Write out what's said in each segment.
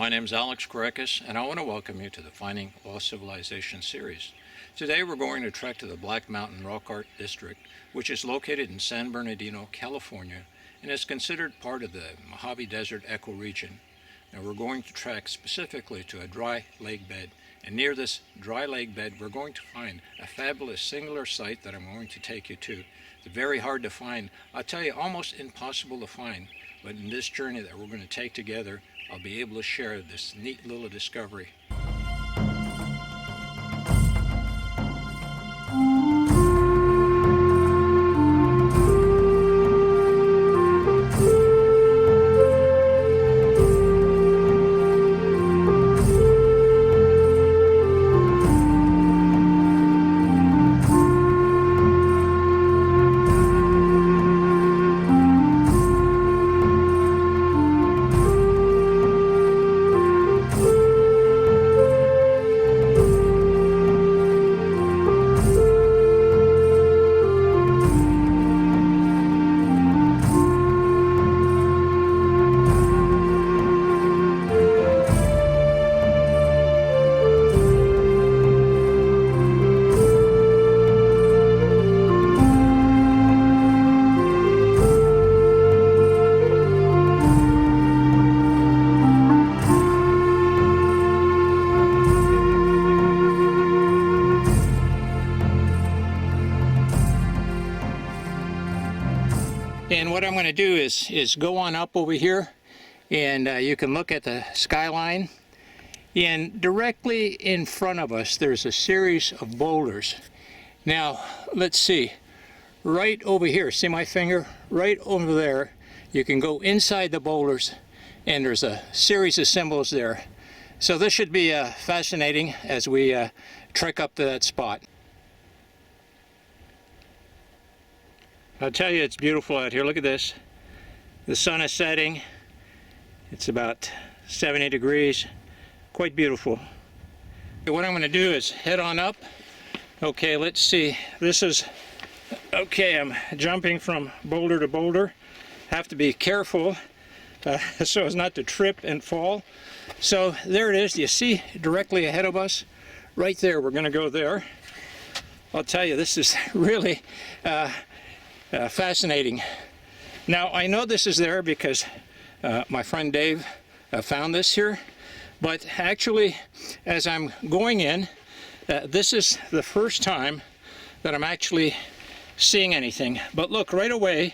My name is Alex Korekis, and I want to welcome you to the Finding Lost Civilization series. Today we're going to trek to the Black Mountain Rock Art District, which is located in San Bernardino, California, and is considered part of the Mojave Desert ecoregion. Now we're going to trek specifically to a dry lake bed, and near this dry lake bed we're going to find a fabulous singular site that I'm going to take you to. It's very hard to find, I'll tell you, almost impossible to find, but in this journey that we're going to take together, I'll be able to share this neat little discovery. And what I'm going to do is go on up over here, and you can look at the skyline. And directly in front of us there's a series of boulders. Now let's see, right over here, see my finger? Right over there, you can go inside the boulders and there's a series of symbols there. So this should be fascinating as we trek up to that spot. I'll tell you, it's beautiful out here. Look at this. The sun is setting. It's about 70 degrees. Quite beautiful. What I'm going to do is head on up. Okay, let's see. This is, okay, I'm jumping from boulder to boulder. Have to be careful so as not to trip and fall. So there it is. You see directly ahead of us? Right there. We're going to go there. I'll tell you, this is really fascinating. Now I know this is there because my friend Dave found this here, but actually as I'm going in, this is the first time that I'm actually seeing anything. But look, right away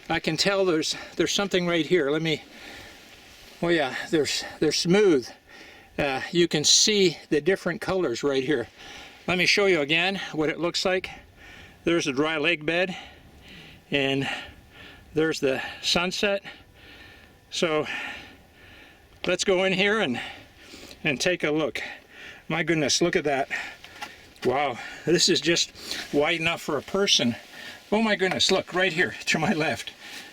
I can tell there's something right here. Let me, oh yeah, they're smooth. You can see the different colors right here. Let me show you again what it looks like. There's a dry lake bed, and there's the sunset. So let's go in here and take a look. My goodness, look at that. Wow, this is just wide enough for a person. Oh my goodness, look right here to my left.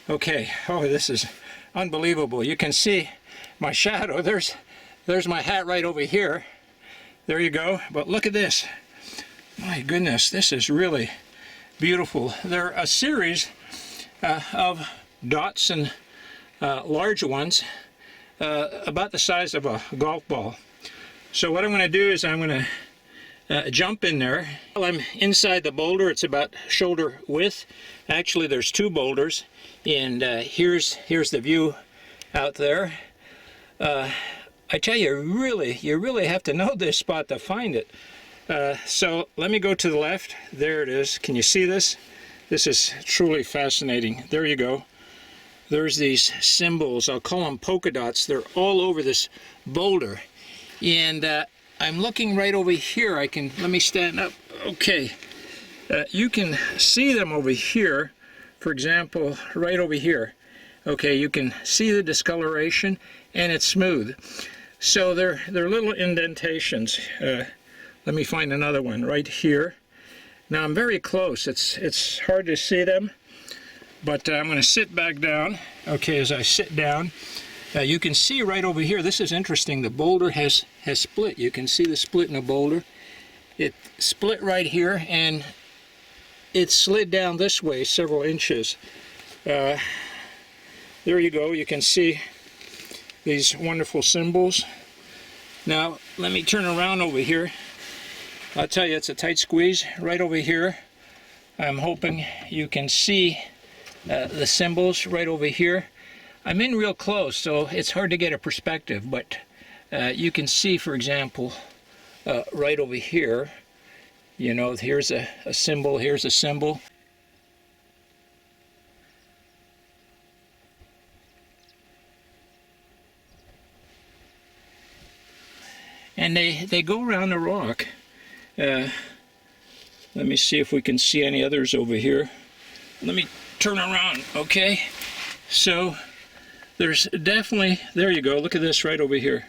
Okay, oh, this is unbelievable. You can see my shadow. There's my hat right over here. There you go. But look at this. My goodness, this is really beautiful. There are a series of dots and large ones about the size of a golf ball. So what I'm going to do is I'm going to jump in there. While I'm inside the boulder, it's about shoulder width. Actually there's two boulders, and here's the view out there. I tell you, you really have to know this spot to find it. So let me go to the left. There it is. Can you see this? This is truly fascinating. There you go. There's these symbols. I'll call them polka dots. They're all over this boulder. And I'm looking right over here. Let me stand up. Okay. You can see them over here. For example, right over here. Okay, you can see the discoloration, and it's smooth. So they're little indentations. Let me find another one right here. Now I'm very close. It's hard to see them, but I'm going to sit back down. Okay, as I sit down, you can see right over here. This is interesting. The boulder has split. You can see the split in the boulder. It split right here, and it slid down this way several inches. There you go. You can see these wonderful symbols. Now, let me turn around over here. I'll tell you, it's a tight squeeze right over here. I'm hoping you can see the symbols right over here. I'm in real close, so it's hard to get a perspective, but you can see, for example, right over here, you know, here's a symbol, here's a symbol. And they go around the rock. Let me see if we can see any others over here. Let me turn around, okay? So there's definitely, there you go, look at this right over here.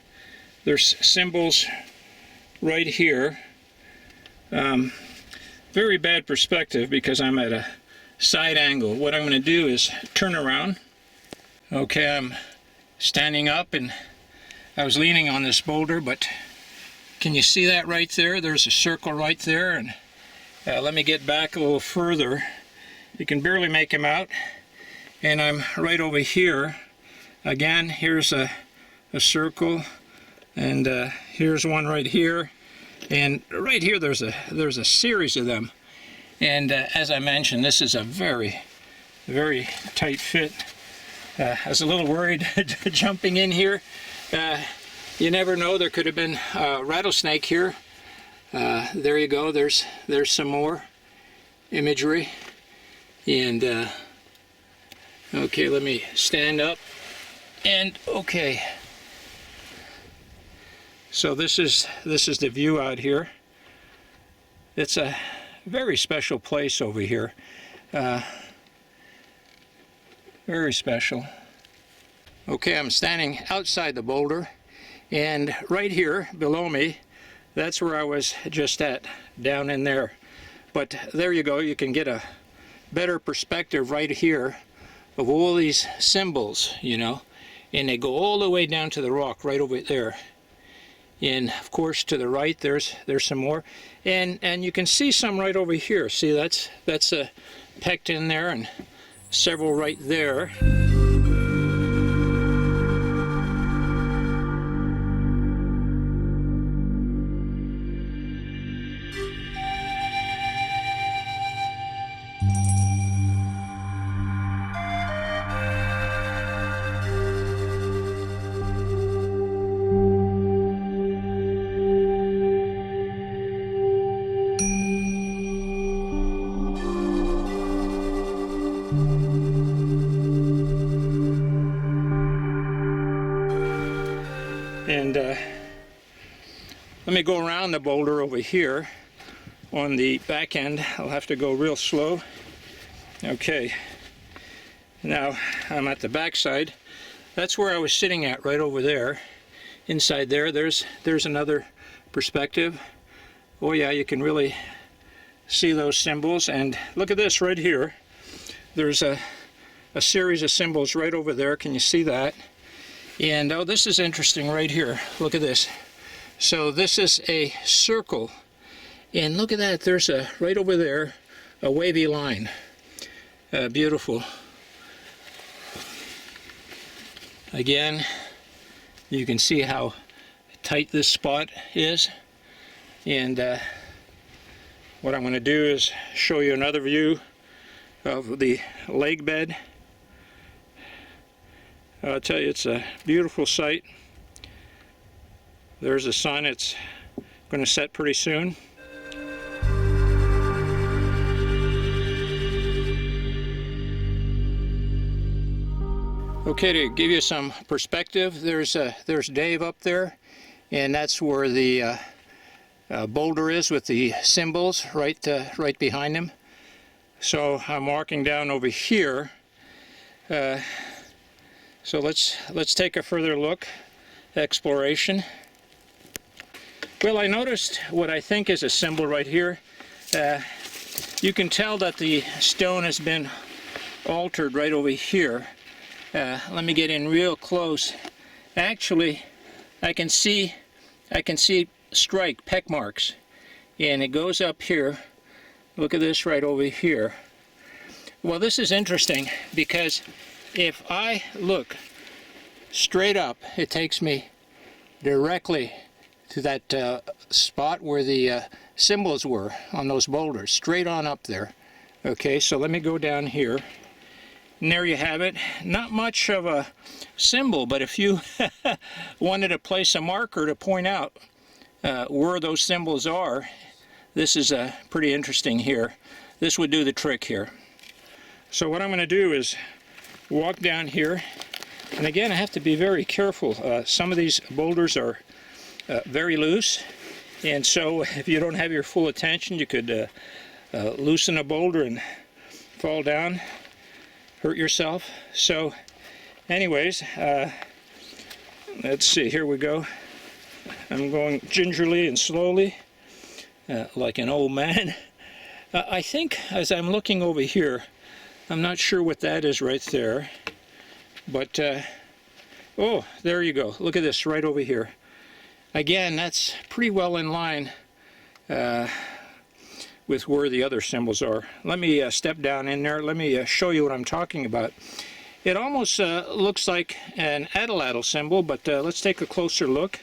There's symbols right here. Very bad perspective because I'm at a side angle. What I'm going to do is turn around. Okay, I'm standing up and I was leaning on this boulder, but can you see that right there? There's a circle right there, and let me get back a little further. You can barely make him out, and I'm right over here. Again, here's a circle, and here's one right here, and right here there's a series of them. And as I mentioned, this is a very, very tight fit. I was a little worried jumping in here. You never know, there could have been a rattlesnake here. There you go, there's some more imagery. And okay, let me stand up. And okay, so this is the view out here. It's a very special place over here. Very special. Okay, I'm standing outside the boulder. And right here below me, that's where I was just at, down in there. But there you go, you can get a better perspective right here of all these symbols, you know. And they go all the way down to the rock right over there. And of course to the right there's some more. And you can see some right over here. See, that's pecked in there, and several right there. And let me go around the boulder over here on the back end. I'll have to go real slow. Okay, now I'm at the back side. That's where I was sitting at, right over there. Inside there, there's another perspective. Oh yeah, you can really see those symbols. And look at this right here. There's a series of symbols right over there. Can you see that? And oh, this is interesting right here. Look at this. So this is a circle, and look at that. There's right over there a wavy line. Beautiful. Again, you can see how tight this spot is. And what I'm going to do is show you another view of the lake bed. I'll tell you, it's a beautiful sight. There's the sun. It's going to set pretty soon. Okay, to give you some perspective, there's Dave up there, and that's where the boulder is with the symbols right behind him. So I'm walking down over here. So let's take a further look. Exploration. Well, I noticed what I think is a symbol right here. You can tell that the stone has been altered right over here. Let me get in real close. Actually, I can see strike peck marks, and it goes up here. Look at this right over here. Well, this is interesting because if I look straight up, it takes me directly to that spot where the symbols were on those boulders, straight on up there. Okay, so let me go down here. And there you have it. Not much of a symbol, but if you wanted to place a marker to point out where those symbols are, this is pretty interesting here. This would do the trick here. So what I'm going to do is walk down here, and again I have to be very careful. Some of these boulders are very loose, and so if you don't have your full attention, you could loosen a boulder and fall down, hurt yourself. So anyways, let's see, here we go. I'm going gingerly and slowly, like an old man. I think as I'm looking over here, I'm not sure what that is right there, but oh, there you go. Look at this right over here. Again, that's pretty well in line with where the other symbols are. Let me step down in there. Let me show you what I'm talking about. It almost looks like an atlatl symbol, but let's take a closer look.